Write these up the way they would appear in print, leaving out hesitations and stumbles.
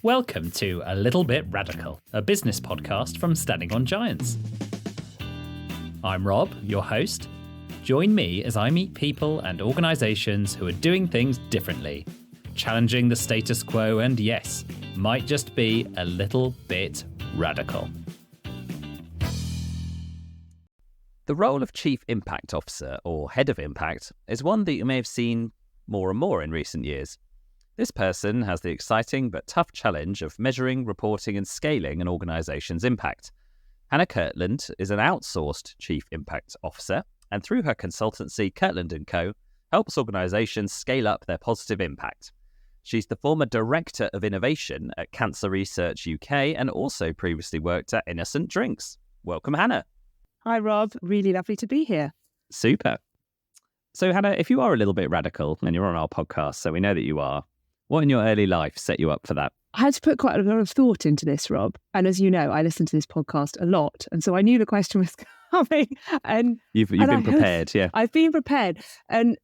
Welcome to A Little Bit Radical, a business podcast from Standing on Giants. I'm Rob, your host. Join me as I meet people and organisations who are doing things differently, challenging the status quo and, yes, might just be a little bit radical. The role of Chief Impact Officer, or Head of Impact, is one that you may have seen more and more in recent years. This person has the exciting but tough challenge of measuring, reporting and scaling an organisation's impact. Hannah Keartland is an outsourced Chief Impact Officer, and through her consultancy, Keartland Co, helps organisations scale up their positive impact. She's the former Director of Innovation at Cancer Research UK and also previously worked at Innocent Drinks. Welcome, Hannah. Hi, Rob. Really lovely to be here. Super. So, Hannah, if you are a little bit radical and you're on our podcast, so we know that you are, what in your early life set you up for that? I had to put quite a lot of thought into this, Rob. And as you know, I listen to this podcast a lot. And so I knew the question was coming. And You've been prepared, yeah. I've been prepared. And,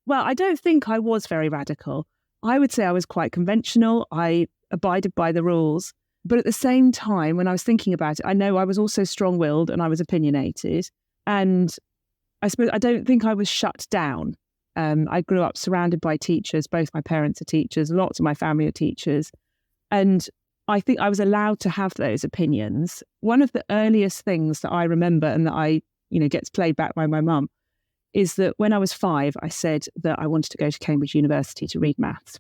well, I don't think I was very radical. I would say I was quite conventional. I abided by the rules. But at the same time, when I was thinking about it, I know I was also strong-willed and I was opinionated. And I suppose I don't think I was shut down. I grew up surrounded by teachers. Both my parents are teachers. Lots of my family are teachers. And I think I was allowed to have those opinions. One of the earliest things that I remember and that gets played back by my mum is that when I was 5, I said that I wanted to go to Cambridge University to read maths.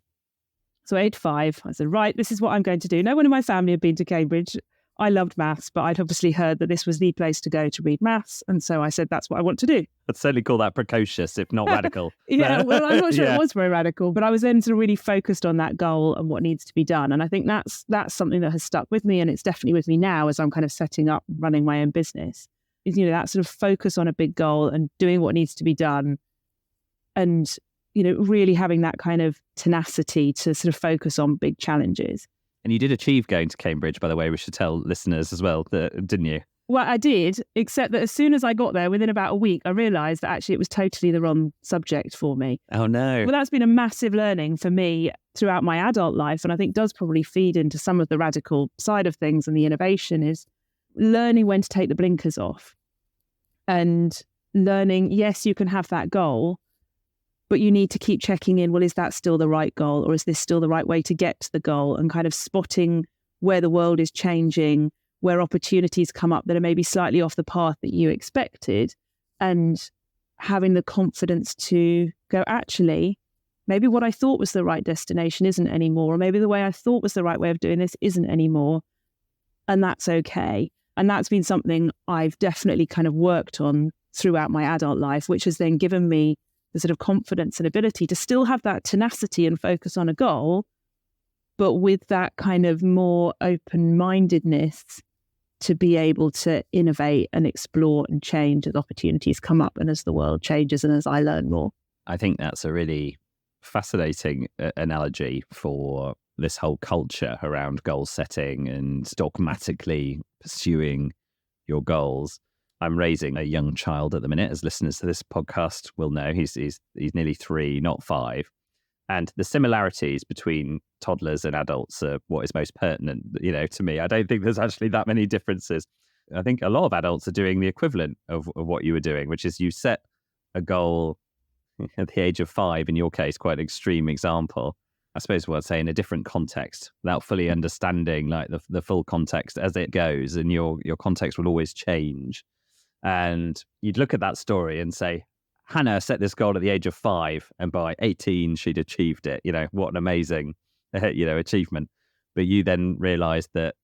So age 5, I said, right, this is what I'm going to do. No one in my family had been to Cambridge. I loved maths, but I'd obviously heard that this was the place to go to read maths. And so I said, that's what I want to do. I'd certainly call that precocious, if not radical. Yeah, well, I'm not sure it was very radical, but I was then sort of really focused on that goal and what needs to be done. And I think that's something that has stuck with me. And it's definitely with me now as I'm kind of setting up, running my own business. Is, that sort of focus on a big goal and doing what needs to be done. And really having that kind of tenacity to sort of focus on big challenges. And you did achieve going to Cambridge, by the way, we should tell listeners as well, didn't you? Well, I did, except that as soon as I got there, within about a week, I realised that actually it was totally the wrong subject for me. Oh, no. Well, that's been a massive learning for me throughout my adult life, and I think does probably feed into some of the radical side of things and the innovation is learning when to take the blinkers off and learning, yes, you can have that goal, but you need to keep checking in, well, is that still the right goal or is this still the right way to get to the goal, and kind of spotting where the world is changing, where opportunities come up that are maybe slightly off the path that you expected, and having the confidence to go, actually, maybe what I thought was the right destination isn't anymore, or maybe the way I thought was the right way of doing this isn't anymore, and that's okay. And that's been something I've definitely kind of worked on throughout my adult life, which has then given me the sort of confidence and ability to still have that tenacity and focus on a goal, but with that kind of more open-mindedness to be able to innovate and explore and change as opportunities come up and as the world changes and as I learn more. I think that's a really fascinating analogy for this whole culture around goal setting and dogmatically pursuing your goals. I'm raising a young child at the minute, as listeners to this podcast will know. He's nearly 3, not 5. And the similarities between toddlers and adults are what is most pertinent, to me. I don't think there's actually that many differences. I think a lot of adults are doing the equivalent of what you were doing, which is you set a goal at the age of 5, in your case, quite an extreme example. I suppose what I'd say in a different context, without fully understanding like the full context as it goes, and your context will always change. And you'd look at that story and say, Hannah set this goal at the age of 5, and by 18, she'd achieved it. What an amazing, achievement. But you then realised that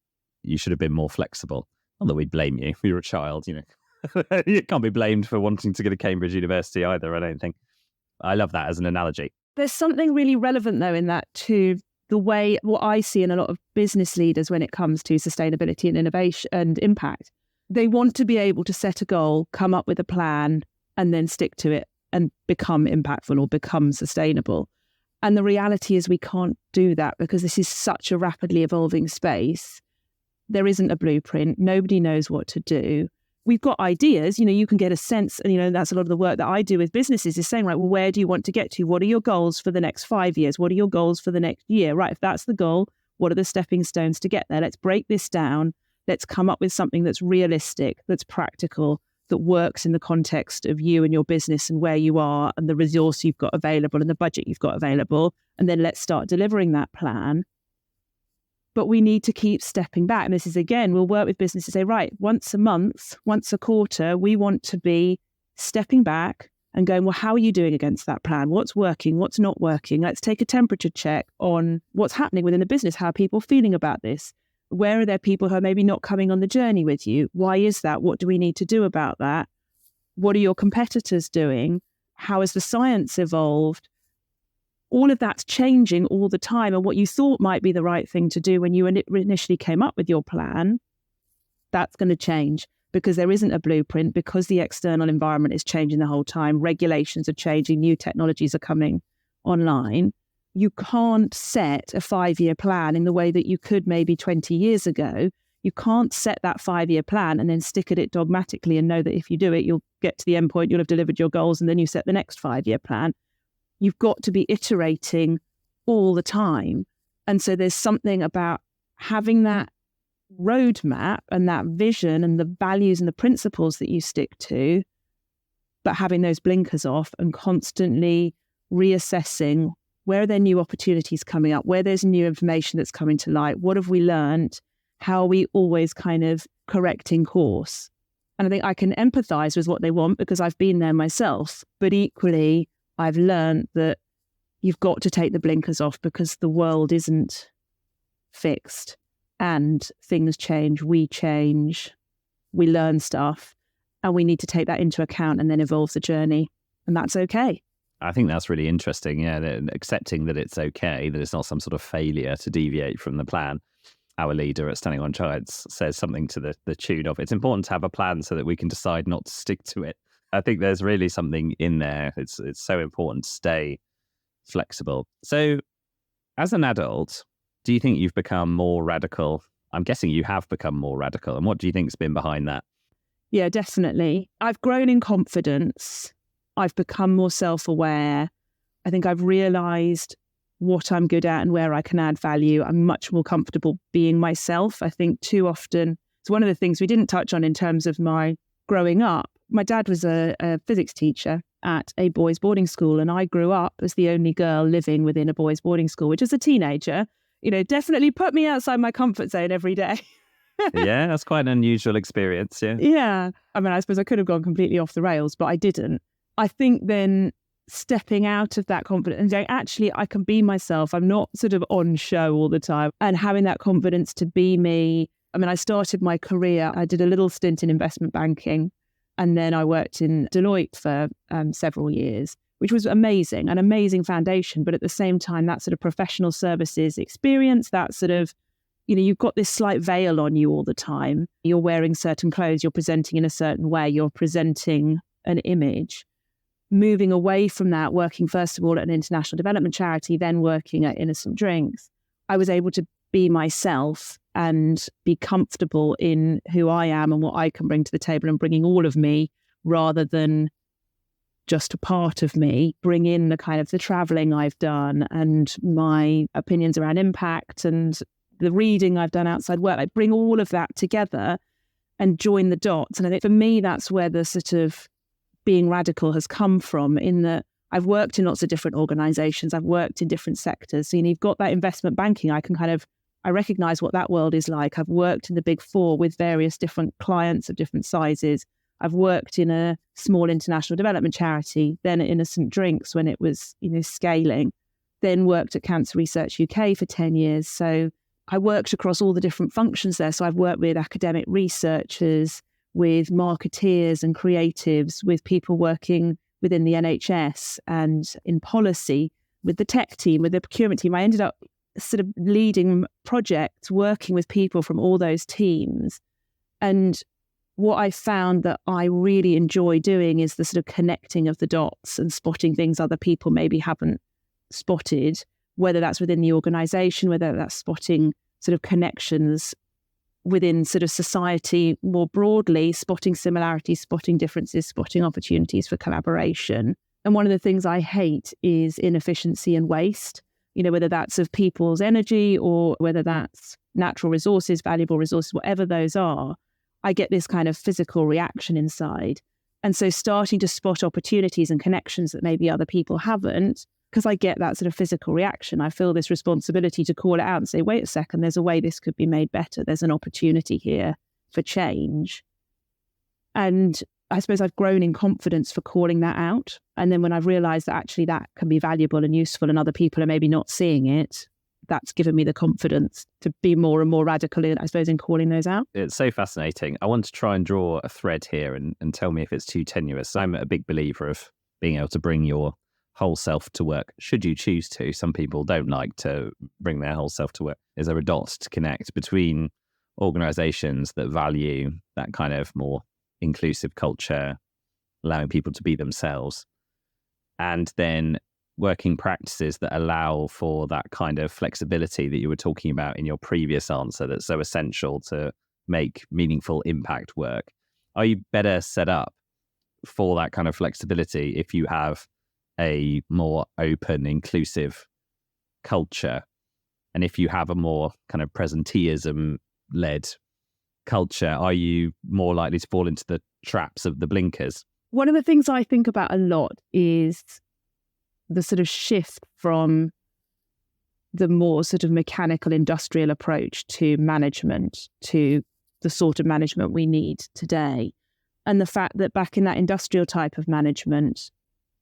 you should have been more flexible. Not that we'd blame you. You're a child, You can't be blamed for wanting to go to Cambridge University either, I don't think. I love that as an analogy. There's something really relevant, though, in that to the way what I see in a lot of business leaders when it comes to sustainability and innovation and impact. They want to be able to set a goal, come up with a plan, and then stick to it and become impactful or become sustainable. And the reality is we can't do that because this is such a rapidly evolving space. There isn't a blueprint. Nobody knows what to do. We've got ideas, you can get a sense, and that's a lot of the work that I do with businesses is saying, right, well, where do you want to get to? What are your goals for the next 5 years? What are your goals for the next year? Right, if that's the goal, What are the stepping stones to get there? Let's break this down. Let's come up with something that's realistic, that's practical, that works in the context of you and your business and where you are and the resource you've got available and the budget you've got available. And then let's start delivering that plan. But we need to keep stepping back. And this is, again, we'll work with businesses to say, right, once a month, once a quarter, we want to be stepping back and going, well, how are you doing against that plan? What's working? What's not working? Let's take a temperature check on what's happening within the business. How are people feeling about this? Where are there people who are maybe not coming on the journey with you? Why is that? What do we need to do about that? What are your competitors doing? How has the science evolved? All of that's changing all the time. And what you thought might be the right thing to do when you initially came up with your plan, that's going to change because there isn't a blueprint, because the external environment is changing the whole time. Regulations are changing. New technologies are coming online. You can't set a 5-year plan in the way that you could maybe 20 years ago. You can't set that 5-year plan and then stick at it dogmatically and know that if you do it, you'll get to the end point, you'll have delivered your goals, and then you set the next 5-year plan. You've got to be iterating all the time. And so there's something about having that roadmap and that vision and the values and the principles that you stick to, but having those blinkers off and constantly reassessing where are there new opportunities coming up, where there's new information that's coming to light, what have we learned, how are we always kind of correcting course. And I think I can empathize with what they want because I've been there myself, but equally I've learned that you've got to take the blinkers off because the world isn't fixed and things change, we learn stuff, and we need to take that into account and then evolve the journey. And that's okay. I think that's really interesting. Yeah, accepting that it's okay, that it's not some sort of failure to deviate from the plan. Our leader at Standing on Giants says something to the tune of, it's important to have a plan so that we can decide not to stick to it. I think there's really something in there. It's so important to stay flexible. So as an adult, do you think you've become more radical? I'm guessing you have become more radical. And what do you think's been behind that? Yeah, definitely. I've grown in confidence. I've become more self-aware. I think I've realised what I'm good at and where I can add value. I'm much more comfortable being myself. I think too often, it's one of the things we didn't touch on in terms of my growing up. My dad was a physics teacher at a boys' boarding school, and I grew up as the only girl living within a boys' boarding school, which as a teenager, definitely put me outside my comfort zone every day. Yeah, that's quite an unusual experience. Yeah. Yeah. I mean, I suppose I could have gone completely off the rails, but I didn't. I think then stepping out of that confidence and going, actually, I can be myself. I'm not sort of on show all the time, and having that confidence to be me. I mean, I started my career, I did a little stint in investment banking, and then I worked in Deloitte for several years, which was amazing, an amazing foundation. But at the same time, that sort of professional services experience, that sort of, you've got this slight veil on you all the time. You're wearing certain clothes, you're presenting in a certain way, you're presenting an image. Moving away from that, working first of all at an international development charity, then working at Innocent Drinks, I was able to be myself and be comfortable in who I am and what I can bring to the table, and bringing all of me rather than just a part of me. Bring in the kind of the traveling I've done and my opinions around impact and the reading I've done outside work. I bring all of that together and join the dots. And I think for me, that's where the sort of being radical has come from, in that I've worked in lots of different organizations. I've worked in different sectors. So, you've got that investment banking. I recognize what that world is like. I've worked in the Big Four with various different clients of different sizes. I've worked in a small international development charity, then at Innocent Drinks when it was, scaling, then worked at Cancer Research UK for 10 years. So I worked across all the different functions there. So I've worked with academic researchers, with marketeers and creatives, with people working within the NHS and in policy, with the tech team, with the procurement team. I ended up sort of leading projects, working with people from all those teams. And what I found that I really enjoy doing is the sort of connecting of the dots and spotting things other people maybe haven't spotted, whether that's within the organisation, whether that's spotting sort of connections within sort of society more broadly, spotting similarities, spotting differences, spotting opportunities for collaboration. And one of the things I hate is inefficiency and waste. whether that's of people's energy or whether that's natural resources, valuable resources, whatever those are, I get this kind of physical reaction inside. And so starting to spot opportunities and connections that maybe other people haven't, because I get that sort of physical reaction, I feel this responsibility to call it out and say, wait a second, there's a way this could be made better. There's an opportunity here for change. And I suppose I've grown in confidence for calling that out. And then when I've realised that actually that can be valuable and useful and other people are maybe not seeing it, that's given me the confidence to be more and more radical, I suppose, in calling those out. It's so fascinating. I want to try and draw a thread here and tell me if it's too tenuous. I'm a big believer of being able to bring your whole self to work, should you choose to. Some people don't like to bring their whole self to work. Is there a dot to connect between organisations that value that kind of more inclusive culture, allowing people to be themselves, and then working practices that allow for that kind of flexibility that you were talking about in your previous answer that's so essential to make meaningful impact work? Are you better set up for that kind of flexibility if you have a more open, inclusive culture? And if you have a more kind of presenteeism-led culture, are you more likely to fall into the traps of the blinkers? One of the things I think about a lot is the sort of shift from the more sort of mechanical industrial approach to management to the sort of management we need today. And the fact that back in that industrial type of management,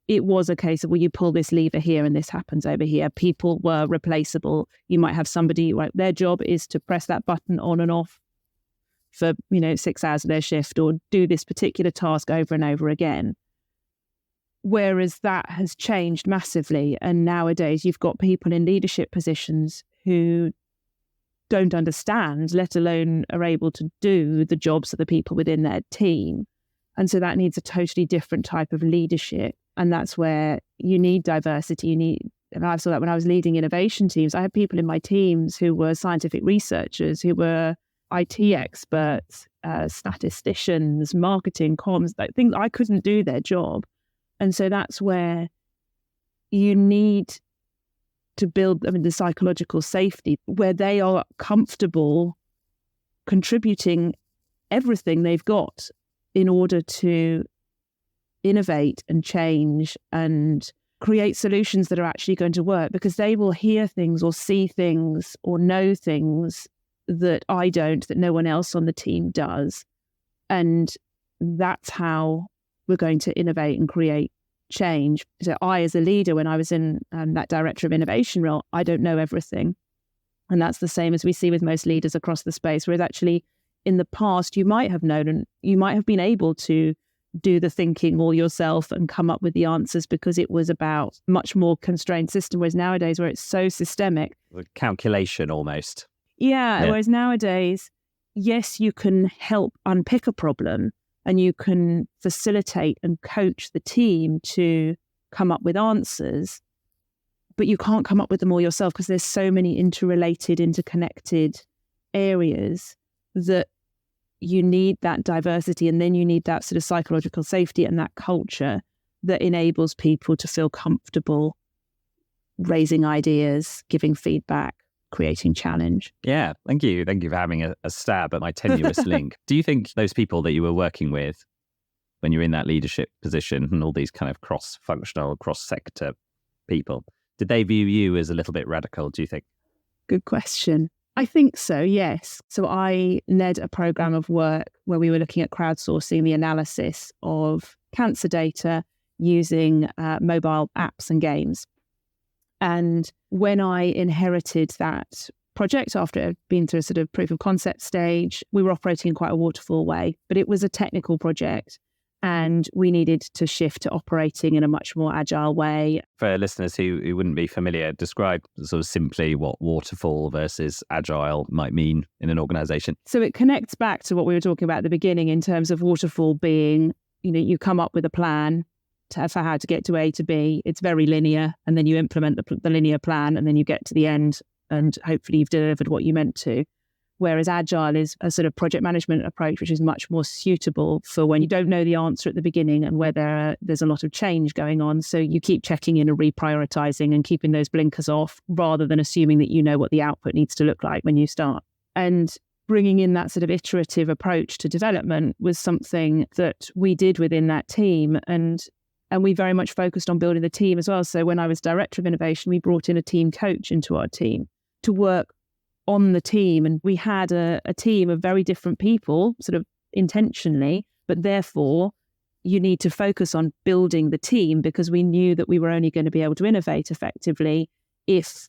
it was a case of, well, you pull this lever here and this happens over here. People were replaceable. You might have somebody, their job is to press that button on and off for 6 hours of their shift, or do this particular task over and over again. Whereas that has changed massively, and nowadays you've got people in leadership positions who don't understand, let alone are able to do the jobs of the people within their team. And so that needs a totally different type of leadership, and that's where you need diversity. And I saw that when I was leading innovation teams. I had people in my teams who were scientific researchers, who were IT experts, statisticians, marketing, comms, like things I couldn't do their job. And so that's where you need to build the psychological safety, where they are comfortable contributing everything they've got in order to innovate and change and create solutions that are actually going to work, because they will hear things or see things or know things that I don't, that no one else on the team does. And that's how we're going to innovate and create change. So I, as a leader, when I was in that director of innovation role, I don't know everything. And that's the same as we see with most leaders across the space, whereas actually in the past, you might have known and you might have been able to do the thinking all yourself and come up with the answers because it was about much more constrained system, whereas nowadays where it's so systemic. The calculation almost. Yeah, whereas nowadays, yes, you can help unpick a problem and you can facilitate and coach the team to come up with answers, but you can't come up with them all yourself because there's so many interrelated, interconnected areas that you need that diversity, and then you need that sort of psychological safety and that culture that enables people to feel comfortable raising ideas, giving feedback, creating challenge. Yeah, thank you. Thank you for having a stab at my tenuous link. Do you think those people that you were working with when you're in that leadership position and all these kind of cross-functional, cross-sector people, did they view you as a little bit radical, do you think? Good question. I think so, yes. So I led a program of work where we were looking at crowdsourcing the analysis of cancer data using mobile apps and games. And when I inherited that project after it had been through a sort of proof of concept stage, we were operating in quite a waterfall way, but it was a technical project and we needed to shift to operating in a much more agile way. For listeners who wouldn't be familiar, describe sort of simply what waterfall versus agile might mean in an organization. So it connects back to what we were talking about at the beginning in terms of waterfall being, you come up with a plan for how to get to A to B. It's very linear, and then you implement the linear plan, and then you get to the end, and hopefully you've delivered what you meant to. whereas agile is a sort of project management approach, which is much more suitable for when you don't know the answer at the beginning and where there's a lot of change going on. So you keep checking in and reprioritizing and keeping those blinkers off rather than assuming that you know what the output needs to look like when you start. And bringing in that sort of iterative approach to development was something that we did within that team. And we very much focused on building the team as well. So when I was director of innovation, we brought in a team coach into our team to work on the team. And we had a team of very different people, sort of intentionally, but therefore you need to focus on building the team because we knew that we were only going to be able to innovate effectively if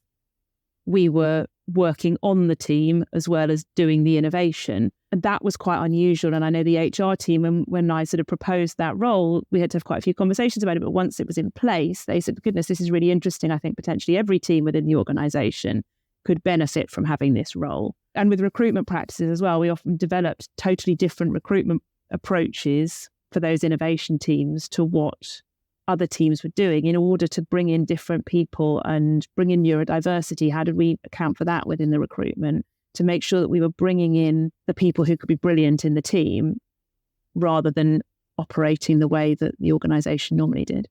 we were working on the team as well as doing the innovation. And that was quite unusual. And I know the HR team, when I sort of proposed that role, we had to have quite a few conversations about it. But once it was in place, they said, goodness, this is really interesting. I think potentially every team within the organisation could benefit from having this role. And with recruitment practices as well, we often developed totally different recruitment approaches for those innovation teams to what other teams were doing in order to bring in different people and bring in neurodiversity. How did we account for that within the recruitment to make sure that we were bringing in the people who could be brilliant in the team rather than operating the way that the organisation normally did?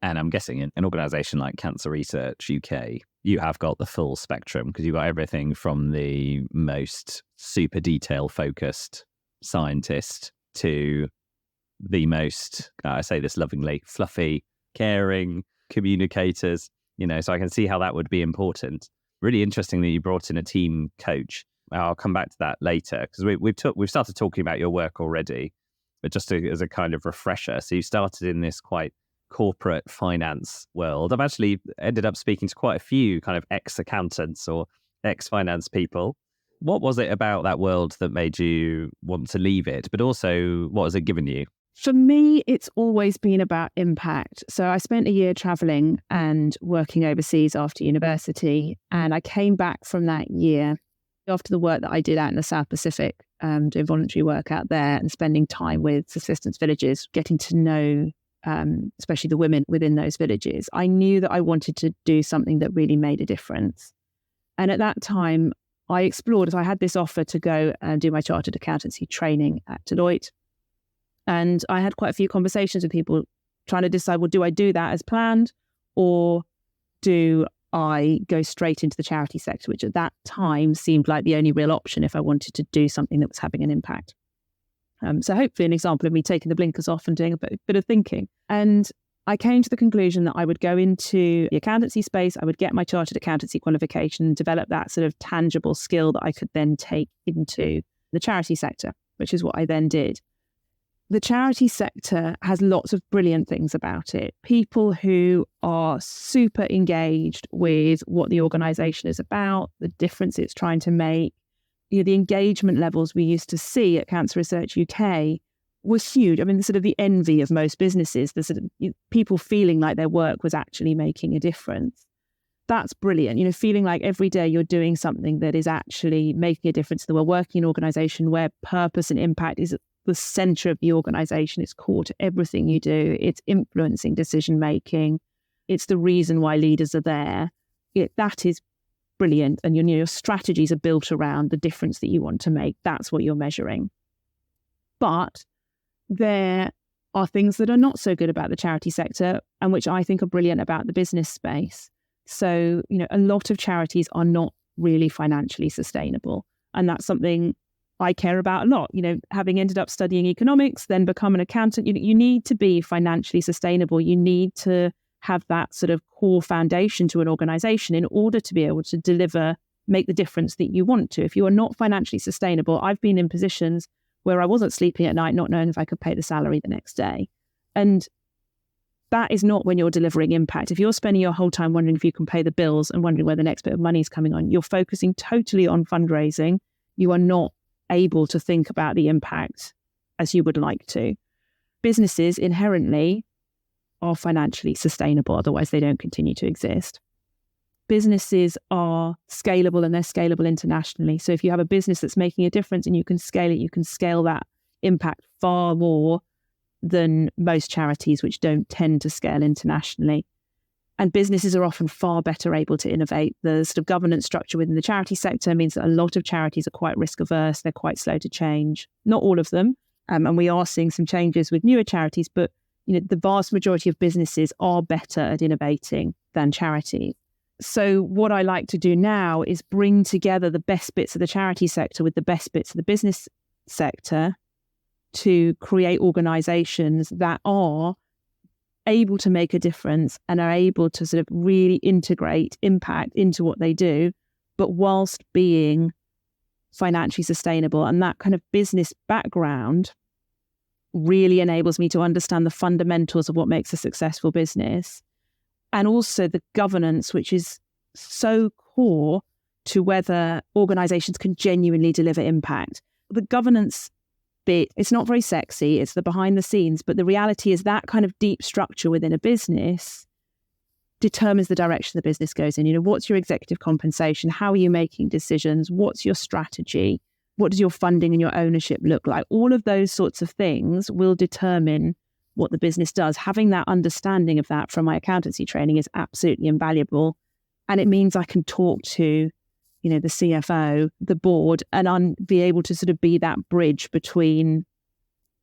And I'm guessing in an organisation like Cancer Research UK, you have got the full spectrum because you've got everything from the most super detail focused scientist to the most, I say this lovingly, fluffy, caring communicators, so I can see how that would be important. Really interesting that you brought in a team coach. I'll come back to that later because we've started talking about your work already, but just as a kind of refresher. So you started in this quite corporate finance world. I've actually ended up speaking to quite a few kind of ex-accountants or ex-finance people. What was it about that world that made you want to leave it? But also, what has it given you? For me, it's always been about impact. So I spent a year traveling and working overseas after university. And I came back from that year after the work that I did out in the South Pacific, doing voluntary work out there and spending time with subsistence villages, getting to know especially the women within those villages. I knew that I wanted to do something that really made a difference. And at that time, I explored, I had this offer to go and do my chartered accountancy training at Deloitte. And I had quite a few conversations with people trying to decide, well, do I do that as planned or do I go straight into the charity sector, which at that time seemed like the only real option if I wanted to do something that was having an impact. So hopefully an example of me taking the blinkers off and doing a bit of thinking. And I came to the conclusion that I would go into the accountancy space, I would get my chartered accountancy qualification, develop that sort of tangible skill that I could then take into the charity sector, which is what I then did. The charity sector has lots of brilliant things about it. People who are super engaged with what the organisation is about, the difference it's trying to make. The engagement levels we used to see at Cancer Research UK was huge. I mean, sort of the envy of most businesses, the sort of people feeling like their work was actually making a difference. That's brilliant. Feeling like every day you're doing something that is actually making a difference. That we're working in an organisation where purpose and impact is at the centre of the organisation. It's core to everything you do. It's influencing decision making. It's the reason why leaders are there. That is brilliant. And your strategies are built around the difference that you want to make. That's what you're measuring. But there are things that are not so good about the charity sector and which I think are brilliant about the business space. So, a lot of charities are not really financially sustainable. And that's something I care about a lot. Having ended up studying economics, then become an accountant, you need to be financially sustainable. You need to have that sort of core foundation to an organization in order to be able to make the difference that you want to. If you are not financially sustainable, I've been in positions where I wasn't sleeping at night, not knowing if I could pay the salary the next day. And that is not when you're delivering impact. If you're spending your whole time wondering if you can pay the bills and wondering where the next bit of money is coming on, you're focusing totally on fundraising. You are not able to think about the impact as you would like to. Businesses inherently are financially sustainable, otherwise they don't continue to exist. Businesses are scalable and they're scalable internationally. So if you have a business that's making a difference and you can scale it, you can scale that impact far more than most charities which don't tend to scale internationally. And businesses are often far better able to innovate. The sort of governance structure within the charity sector means that a lot of charities are quite risk averse. They're quite slow to change. Not all of them. And we are seeing some changes with newer charities, but the vast majority of businesses are better at innovating than charities. So what I like to do now is bring together the best bits of the charity sector with the best bits of the business sector to create organizations that are able to make a difference and are able to sort of really integrate impact into what they do, but whilst being financially sustainable. And that kind of business background really enables me to understand the fundamentals of what makes a successful business, and also the governance, which is so core to whether organizations can genuinely deliver impact. The governance bit, it's not very sexy, it's the behind the scenes, but the reality is that kind of deep structure within a business determines the direction the business goes in. What's your executive compensation? How are you making decisions? What's your strategy? What does your funding and your ownership look like? All of those sorts of things will determine what the business does. Having that understanding of that from my accountancy training is absolutely invaluable. And it means I can talk to, the CFO, the board, and be able to sort of be that bridge between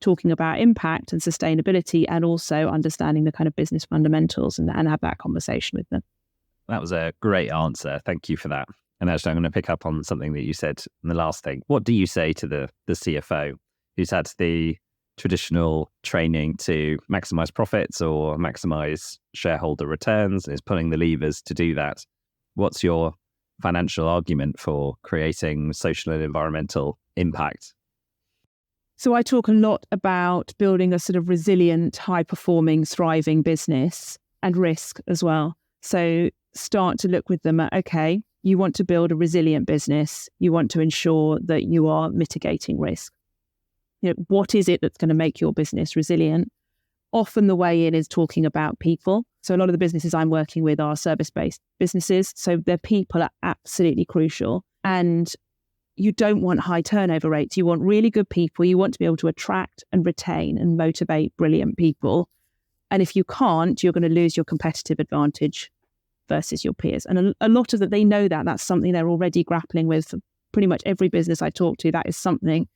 talking about impact and sustainability and also understanding the kind of business fundamentals and have that conversation with them. That was a great answer. Thank you for that. And actually, I'm going to pick up on something that you said in the last thing. What do you say to the CFO who's had the traditional training to maximize profits or maximize shareholder returns and is pulling the levers to do that? What's your financial argument for creating social and environmental impact? So I talk a lot about building a sort of resilient, high-performing, thriving business and risk as well. So start to look with them at, okay, you want to build a resilient business. You want to ensure that you are mitigating risk. What is it that's going to make your business resilient? Often the way in is talking about people. So a lot of the businesses I'm working with are service-based businesses. So their people are absolutely crucial. And you don't want high turnover rates. You want really good people. You want to be able to attract and retain and motivate brilliant people. And if you can't, you're going to lose your competitive advantage versus your peers. And a lot of that, they know that. That's something they're already grappling with. For pretty much every business I talk to, that is something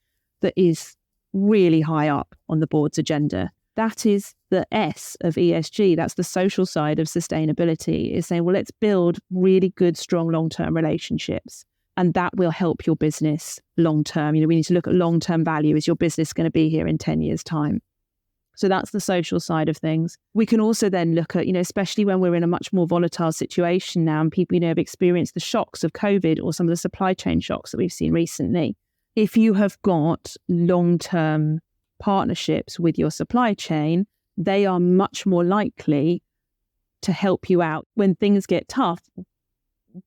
that is really high up on the board's agenda. That is the S of ESG. That's the social side of sustainability, is saying, well, let's build really good, strong, long-term relationships. And that will help your business long-term. We need to look at long-term value. Is your business going to be here in 10 years' time? So that's the social side of things. We can also then look at, especially when we're in a much more volatile situation now and people, have experienced the shocks of COVID or some of the supply chain shocks that we've seen recently. If you have got long-term partnerships with your supply chain, they are much more likely to help you out when things get tough.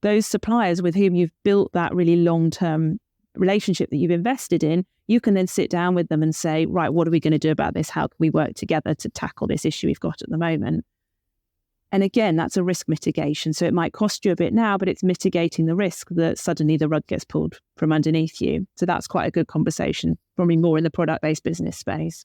Those suppliers with whom you've built that really long-term relationship that you've invested in, you can then sit down with them and say, right, what are we going to do about this? How can we work together to tackle this issue we've got at the moment? And again, that's a risk mitigation. So it might cost you a bit now, but it's mitigating the risk that suddenly the rug gets pulled from underneath you. So that's quite a good conversation, probably more in the product-based business space.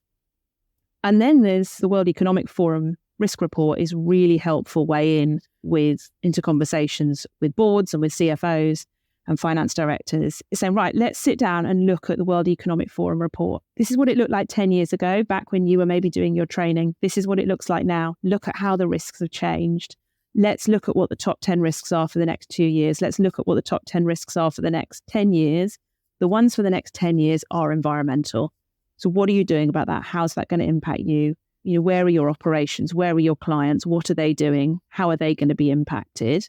And then there's the World Economic Forum risk report is really helpful way into conversations with boards and with CFOs and finance directors, saying, right, let's sit down and look at the World Economic Forum report. This is what it looked like 10 years ago, back when you were maybe doing your training. This is what it looks like now. Look at how the risks have changed. Let's look at what the top 10 risks are for the next 2 years. Let's look at what the top 10 risks are for the next 10 years. The ones for the next 10 years are environmental. So what are you doing about that? How's that going to impact you? Where are your operations? Where are your clients? What are they doing? How are they going to be impacted?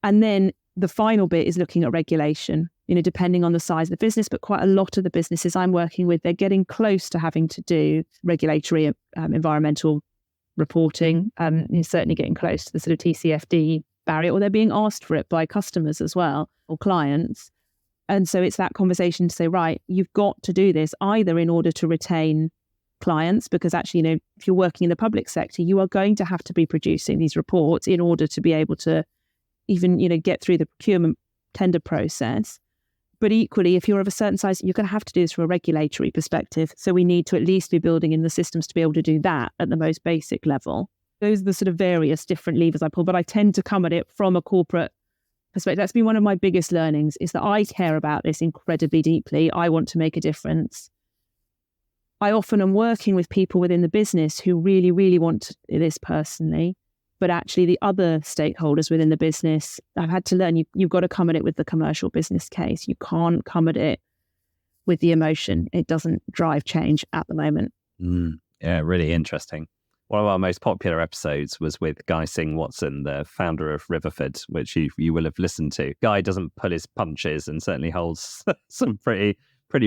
And then the final bit is looking at regulation, depending on the size of the business, but quite a lot of the businesses I'm working with, they're getting close to having to do regulatory environmental reporting. Certainly getting close to the sort of TCFD barrier, or they're being asked for it by customers as well, or clients. And so it's that conversation to say, right, you've got to do this either in order to retain clients, because actually, if you're working in the public sector, you are going to have to be producing these reports in order to be able to even, get through the procurement tender process. But equally, if you're of a certain size, you're going to have to do this from a regulatory perspective. So we need to at least be building in the systems to be able to do that at the most basic level. Those are the sort of various different levers I pull, but I tend to come at it from a corporate perspective. That's been one of my biggest learnings, is that I care about this incredibly deeply. I want to make a difference. I often am working with people within the business who really, really want this personally, but actually the other stakeholders within the business, I've had to learn, you've got to come at it with the commercial business case. You can't come at it with the emotion. It doesn't drive change at the moment. Yeah, really interesting. One of our most popular episodes was with Guy Singh Watson, the founder of Riverford, which you will have listened to. Guy doesn't pull his punches and certainly holds some pretty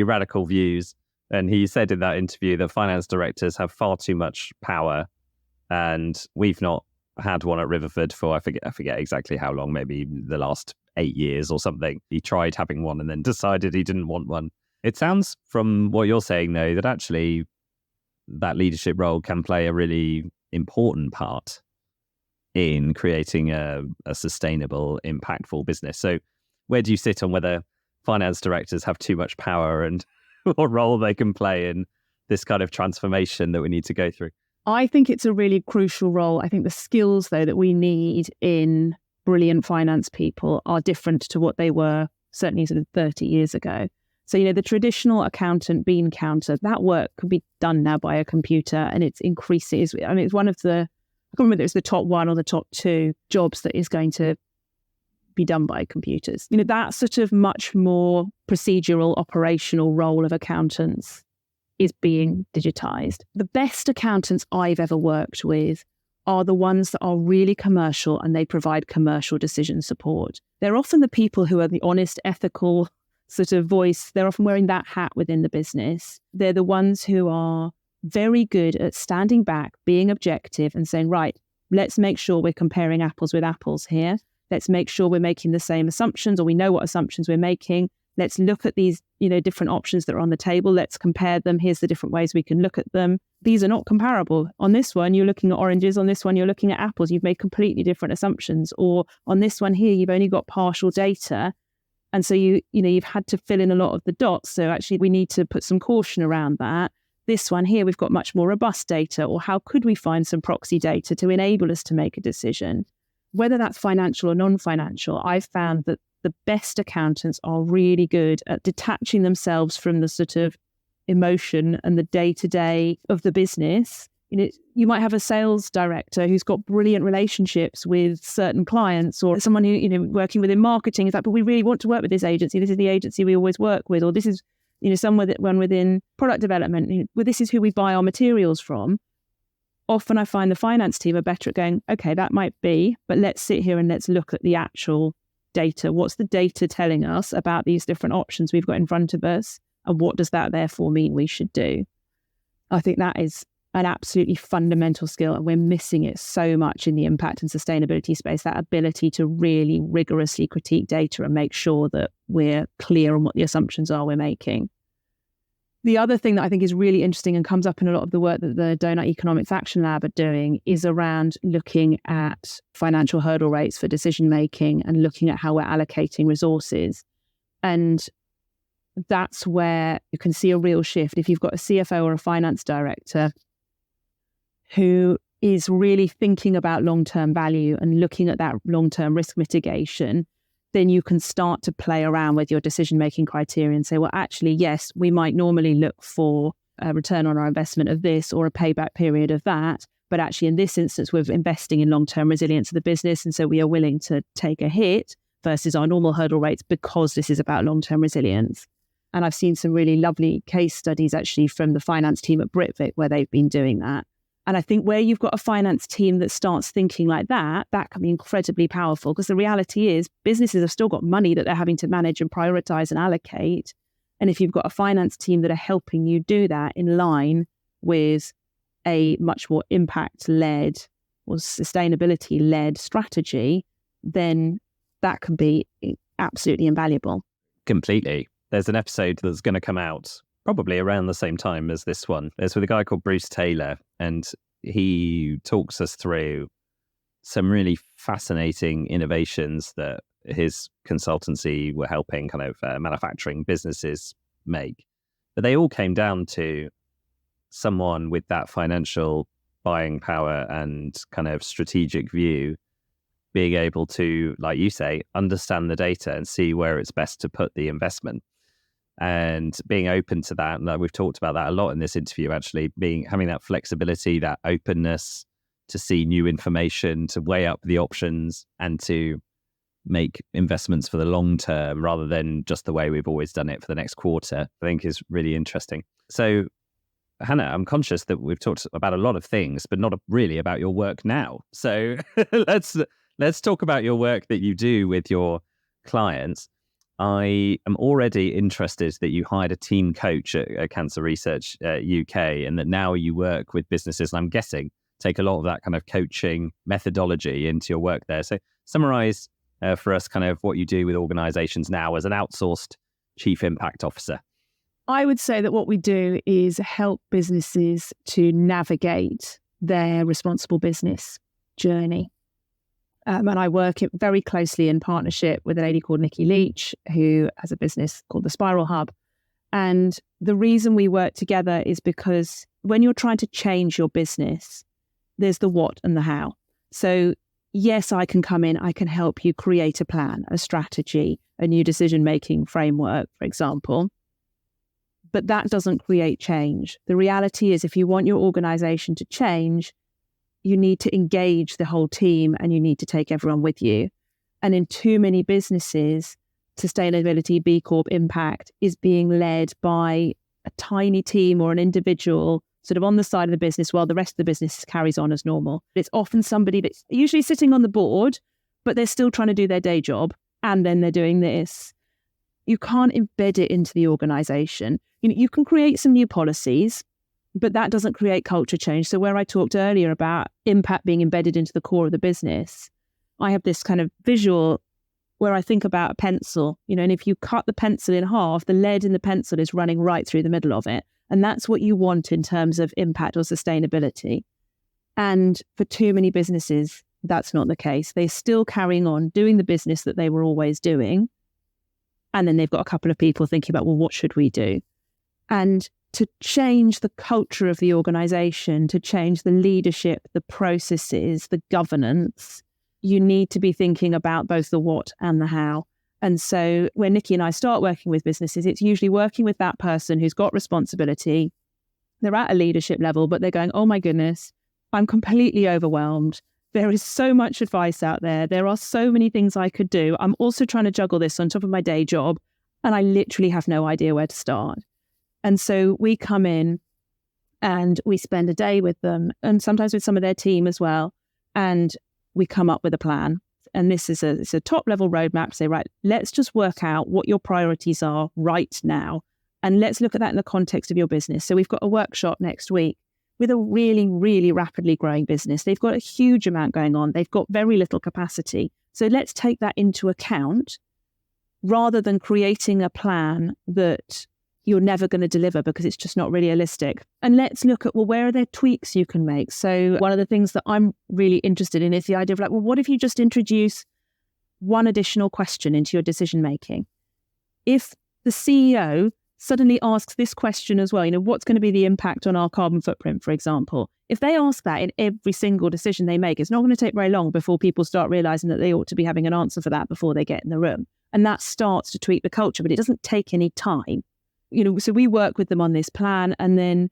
radical views. And he said in that interview that finance directors have far too much power, and we've not had one at Riverford for I forget exactly how long, maybe the last 8 years or something. He tried having one and then decided he didn't want one. It sounds from what you're saying, though, that actually that leadership role can play a really important part in creating a sustainable, impactful business. So where do you sit on whether finance directors have too much power and what role they can play in this kind of transformation that we need to go through? I think it's a really crucial role. I think the skills, though, that we need in brilliant finance people are different to what they were certainly sort of 30 years ago. So, the traditional accountant bean counter, that work can be done now by a computer, and it's increasing. It's one of the, I can't remember whether it's the top one or the top two jobs that is going to be done by computers. That sort of much more procedural, operational role of accountants is being digitized. The best accountants I've ever worked with are the ones that are really commercial and they provide commercial decision support. They're often the people who are the honest, ethical sort of voice. They're often wearing that hat within the business. They're the ones who are very good at standing back, being objective and saying, right, let's make sure we're comparing apples with apples here. Let's make sure we're making the same assumptions, or we know what assumptions we're making. Let's look at these, different options that are on the table. Let's compare them. Here's the different ways we can look at them. These are not comparable. On this one, you're looking at oranges. On this one, you're looking at apples. You've made completely different assumptions. Or on this one here, you've only got partial data. And so you've had to fill in a lot of the dots. So actually, we need to put some caution around that. This one here, we've got much more robust data. Or how could we find some proxy data to enable us to make a decision? Whether that's financial or non-financial, I've found that the best accountants are really good at detaching themselves from the sort of emotion and the day-to-day of the business. You might have a sales director who's got brilliant relationships with certain clients, or someone who, working within marketing is like, but we really want to work with this agency. This is the agency we always work with. Or this is, someone within product development, well, this is who we buy our materials from. Often I find the finance team are better at going, okay, that might be, but let's sit here and let's look at the actual data. What's the data telling us about these different options we've got in front of us? And what does that therefore mean we should do? I think that is an absolutely fundamental skill, and we're missing it so much in the impact and sustainability space, that ability to really rigorously critique data and make sure that we're clear on what the assumptions are we're making. The other thing that I think is really interesting and comes up in a lot of the work that the Donut Economics Action Lab are doing is around looking at financial hurdle rates for decision making and looking at how we're allocating resources. And that's where you can see a real shift. If you've got a CFO or a finance director who is really thinking about long-term value and looking at that long-term risk mitigation, then you can start to play around with your decision-making criteria and say, well, actually, yes, we might normally look for a return on our investment of this or a payback period of that. But actually, in this instance, we're investing in long-term resilience of the business. And so we are willing to take a hit versus our normal hurdle rates because this is about long-term resilience. And I've seen some really lovely case studies actually from the finance team at Britvic where they've been doing that. And I think where you've got a finance team that starts thinking like that, that can be incredibly powerful, because the reality is businesses have still got money that they're having to manage and prioritize and allocate. And if you've got a finance team that are helping you do that in line with a much more impact-led or sustainability-led strategy, then that can be absolutely invaluable. Completely. There's an episode that's going to come out probably around the same time as this one. It's with a guy called Bruce Taylor, and he talks us through some really fascinating innovations that his consultancy were helping kind of manufacturing businesses make. But they all came down to someone with that financial buying power and kind of strategic view, being able to, like you say, understand the data and see where it's best to put the investment, and being open to that. And we've talked about that a lot in this interview, actually, having that flexibility, that openness to see new information, to weigh up the options, and to make investments for the long term rather than just the way we've always done it for the next quarter, I think is really interesting. So, Hannah, I'm conscious that we've talked about a lot of things, but not really about your work now. So let's talk about your work that you do with your clients. I am already interested that you hired a team coach at Cancer Research UK, and that now you work with businesses, and I'm guessing take a lot of that kind of coaching methodology into your work there. So summarize for us kind of what you do with organizations now as an outsourced chief impact officer. I would say that what we do is help businesses to navigate their responsible business journey. And I work very closely in partnership with a lady called Nikki Leach, who has a business called the Spiral Hub. And the reason we work together is because when you're trying to change your business, there's the what and the how. So yes, I can come in, I can help you create a plan, a strategy, a new decision-making framework, for example. But that doesn't create change. The reality is, if you want your organization to change, you need to engage the whole team and you need to take everyone with you. And in too many businesses, sustainability, B Corp impact is being led by a tiny team or an individual sort of on the side of the business while the rest of the business carries on as normal. It's often somebody that's usually sitting on the board, but they're still trying to do their day job, and then they're doing this. You can't embed it into the organization. You can create some new policies, but that doesn't create culture change. So where I talked earlier about impact being embedded into the core of the business, I have this kind of visual where I think about a pencil, and if you cut the pencil in half, the lead in the pencil is running right through the middle of it. And that's what you want in terms of impact or sustainability. And for too many businesses, that's not the case. They're still carrying on doing the business that they were always doing. And then they've got a couple of people thinking about, well, what should we do? And to change the culture of the organization, to change the leadership, the processes, the governance, you need to be thinking about both the what and the how. And so when Nikki and I start working with businesses, it's usually working with that person who's got responsibility. They're at a leadership level, but they're going, oh my goodness, I'm completely overwhelmed. There is so much advice out there. There are so many things I could do. I'm also trying to juggle this on top of my day job, and I literally have no idea where to start. And so we come in and we spend a day with them, and sometimes with some of their team as well. And we come up with a plan. And this is it's a top level roadmap to say, right, let's just work out what your priorities are right now. And let's look at that in the context of your business. So we've got a workshop next week with a really, really rapidly growing business. They've got a huge amount going on. They've got very little capacity. So let's take that into account rather than creating a plan that you're never going to deliver because it's just not realistic. And let's look at, well, where are there tweaks you can make? So one of the things that I'm really interested in is the idea of like, well, what if you just introduce one additional question into your decision making? If the CEO suddenly asks this question as well, what's going to be the impact on our carbon footprint, for example? If they ask that in every single decision they make, it's not going to take very long before people start realizing that they ought to be having an answer for that before they get in the room. And that starts to tweak the culture, but it doesn't take any time. So we work with them on this plan, and then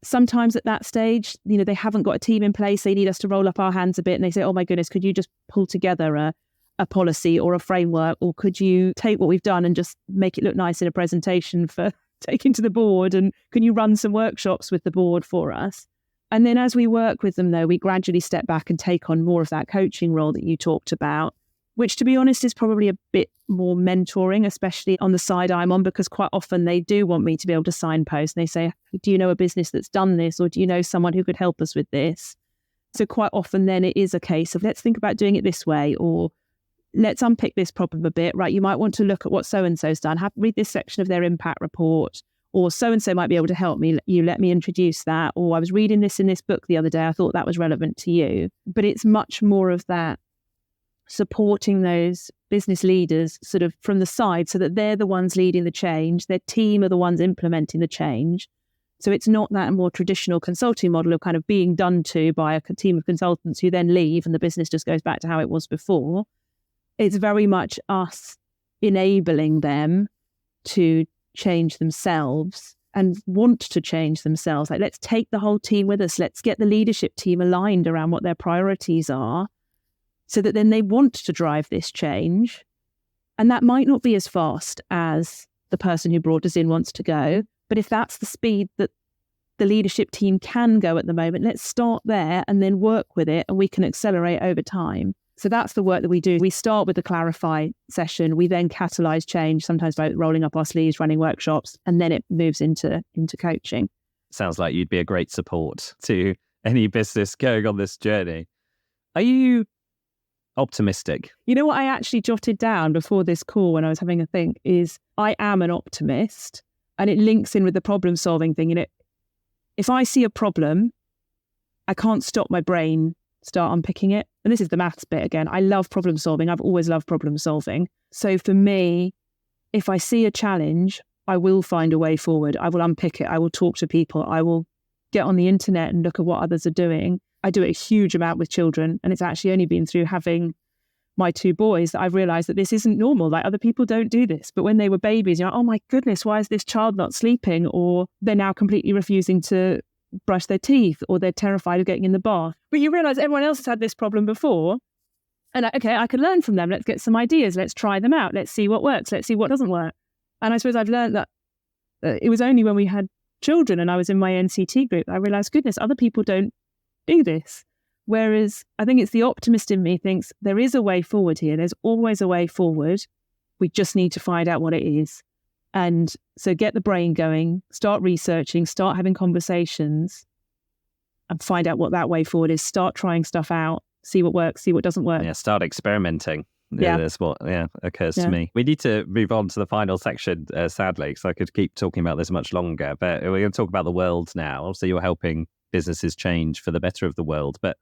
sometimes at that stage, they haven't got a team in place. They need us to roll up our hands a bit, and they say, oh my goodness, could you just pull together a policy or a framework, or could you take what we've done and just make it look nice in a presentation for taking to the board, and can you run some workshops with the board for us? And then as we work with them, though, we gradually step back and take on more of that coaching role that you talked about, which, to be honest, is probably a bit more mentoring, especially on the side I'm on, because quite often they do want me to be able to signpost. And they say, do you know a business that's done this? Or do you know someone who could help us with this? So quite often then it is a case of, let's think about doing it this way, or let's unpick this problem a bit, right? You might want to look at what so-and-so's done, read this section of their impact report, or so-and-so might be able to help me. You let me introduce that. Or I was reading this in this book the other day. I thought that was relevant to you. But it's much more of that supporting those business leaders sort of from the side so that they're the ones leading the change. Their team are the ones implementing the change. So it's not that more traditional consulting model of kind of being done to by a team of consultants who then leave and the business just goes back to how it was before. It's very much us enabling them to change themselves and want to change themselves. Like, let's take the whole team with us. Let's get the leadership team aligned around what their priorities are so that then they want to drive this change. And that might not be as fast as the person who brought us in wants to go. But if that's the speed that the leadership team can go at the moment, let's start there and then work with it, and we can accelerate over time. So that's the work that we do. We start with the clarify session. We then catalyze change, sometimes by rolling up our sleeves, running workshops, and then it moves into coaching. Sounds like you'd be a great support to any business going on this journey. Are you optimistic? You know what I actually jotted down before this call when I was having a think is I am an optimist, and it links in with the problem solving thing. If I see a problem, I can't stop my brain start unpicking it. And this is the maths bit again. I love problem solving. I've always loved problem solving. So for me, if I see a challenge, I will find a way forward. I will unpick it. I will talk to people. I will get on the internet and look at what others are doing. I do it a huge amount with children. And it's actually only been through having my 2 boys that I've realised that this isn't normal. Like, other people don't do this. But when they were babies, you're like, oh my goodness, why is this child not sleeping? Or they're now completely refusing to brush their teeth, or they're terrified of getting in the bath. But you realise everyone else has had this problem before. And okay, I can learn from them. Let's get some ideas. Let's try them out. Let's see what works. Let's see what doesn't work. And I suppose I've learned that it was only when we had children and I was in my NCT group, I realised, goodness, other people don't do this. Whereas I think it's the optimist in me thinks there is a way forward here. There's always a way forward. We just need to find out what it is. And so get the brain going, start researching, start having conversations and find out what that way forward is. Start trying stuff out, see what works, see what doesn't work. Yeah, start experimenting. Yeah. That's what occurs to me. We need to move on to the final section, sadly, because I could keep talking about this much longer. But we're going to talk about the world now. So you're helping businesses change for the better of the world. But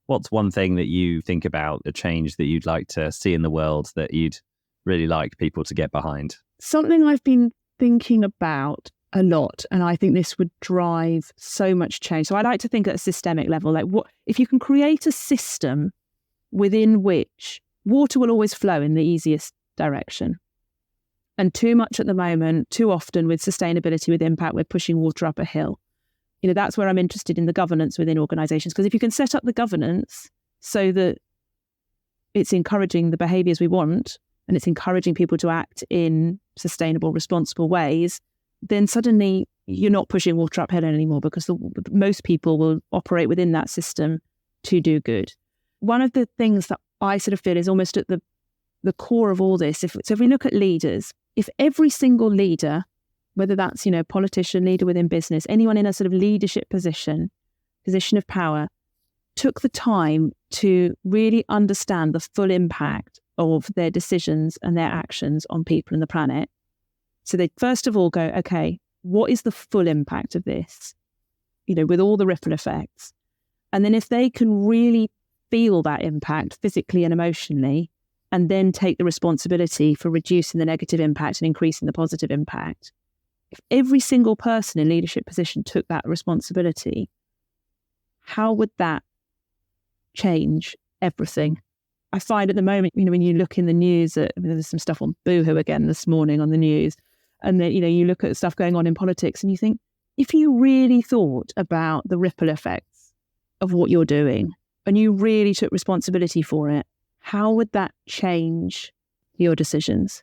what's one thing that you think about, a change that you'd like to see in the world that you'd really like people to get behind? Something I've been thinking about a lot, and I think this would drive so much change. So I like to think at a systemic level, like, what if you can create a system within which water will always flow in the easiest direction. And too much at the moment, too often with sustainability, with impact, we're pushing water up a hill. You know, that's where I'm interested in the governance within organisations, because if you can set up the governance so that it's encouraging the behaviours we want and it's encouraging people to act in sustainable, responsible ways, then suddenly you're not pushing water uphill anymore, because most people will operate within that system to do good. One of the things that I sort of feel is almost at the core of all this, if we look at leaders, if every single leader, whether that's, you know, politician, leader within business, anyone in a sort of leadership position of power, took the time to really understand the full impact of their decisions and their actions on people and the planet. So they first of all go, okay, what is the full impact of this? You know, with all the ripple effects. And then if they can really feel that impact physically and emotionally, and then take the responsibility for reducing the negative impact and increasing the positive impact. If every single person in leadership position took that responsibility, how would that change everything? I find at the moment, you know, when you look in the news, there's some stuff on Boohoo again this morning on the news, and then, you know, you look at stuff going on in politics and you think, if you really thought about the ripple effects of what you're doing and you really took responsibility for it, how would that change your decisions?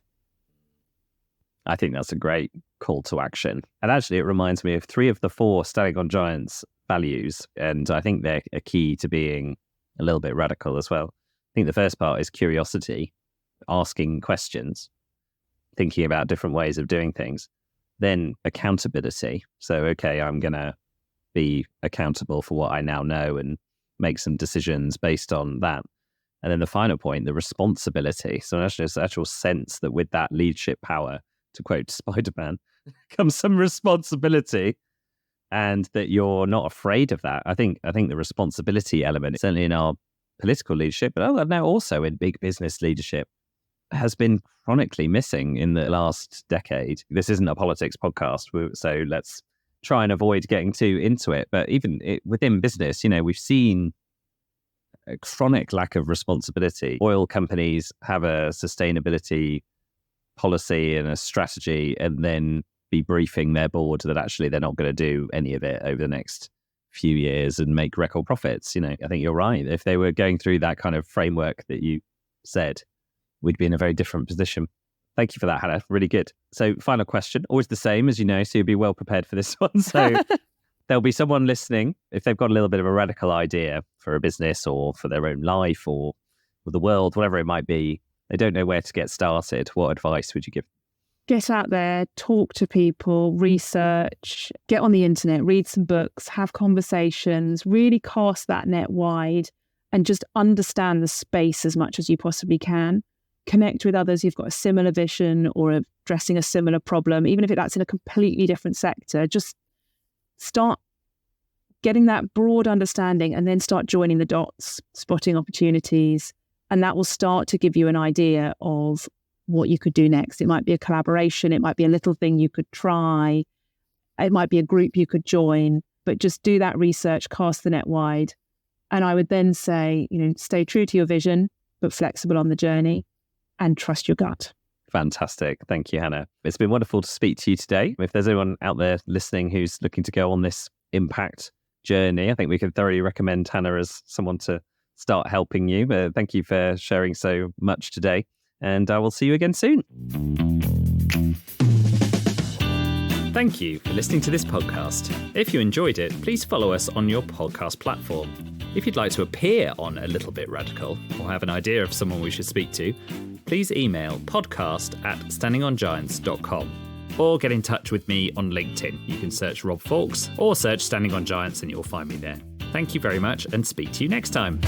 I think that's a great call to action. And actually, it reminds me of 3 of the 4 Standing on Giants values. And I think they're a key to being a little bit radical as well. I think the first part is curiosity, asking questions, thinking about different ways of doing things. Then accountability. So, okay, I'm going to be accountable for what I now know and make some decisions based on that. And then the final point, the responsibility. So actually, it's the actual sense that with that leadership power, to quote Spider-Man, comes some responsibility, and that you're not afraid of that. I think the responsibility element, certainly in our political leadership, but now also in big business leadership, has been chronically missing in the last decade. This isn't a politics podcast, so let's try and avoid getting too into it. But even within business, we've seen a chronic lack of responsibility. Oil companies have a sustainability policy and a strategy, and then be briefing their board that actually they're not going to do any of it over the next few years and make record profits. I think you're right. If they were going through that kind of framework that you said, we'd be in a very different position. Thank you for that, Hannah. Really good. So final question, always the same, as you know, so you'll be well prepared for this one. So there'll be someone listening, if they've got a little bit of a radical idea for a business or for their own life or the world, whatever it might be, they don't know where to get started. What advice would you give? Get out there, talk to people, research, get on the internet, read some books, have conversations, really cast that net wide and just understand the space as much as you possibly can. Connect with others who've got a similar vision or addressing a similar problem, even if that's in a completely different sector. Just start getting that broad understanding and then start joining the dots, spotting opportunities, and that will start to give you an idea of what you could do next. It might be a collaboration. It might be a little thing you could try. It might be a group you could join, but just do that research, cast the net wide. And I would then say, stay true to your vision, but flexible on the journey and trust your gut. Fantastic. Thank you, Hannah. It's been wonderful to speak to you today. If there's anyone out there listening who's looking to go on this impact journey, I think we could thoroughly recommend Hannah as someone to start helping you. But thank you for sharing so much today. And I will see you again soon. Thank you for listening to this podcast. If you enjoyed it, please follow us on your podcast platform. If you'd like to appear on A Little Bit Radical or have an idea of someone we should speak to, please email podcast@standingongiants.com or get in touch with me on LinkedIn. You can search Rob Fawkes or search Standing on Giants and you'll find me there. Thank you very much and speak to you next time.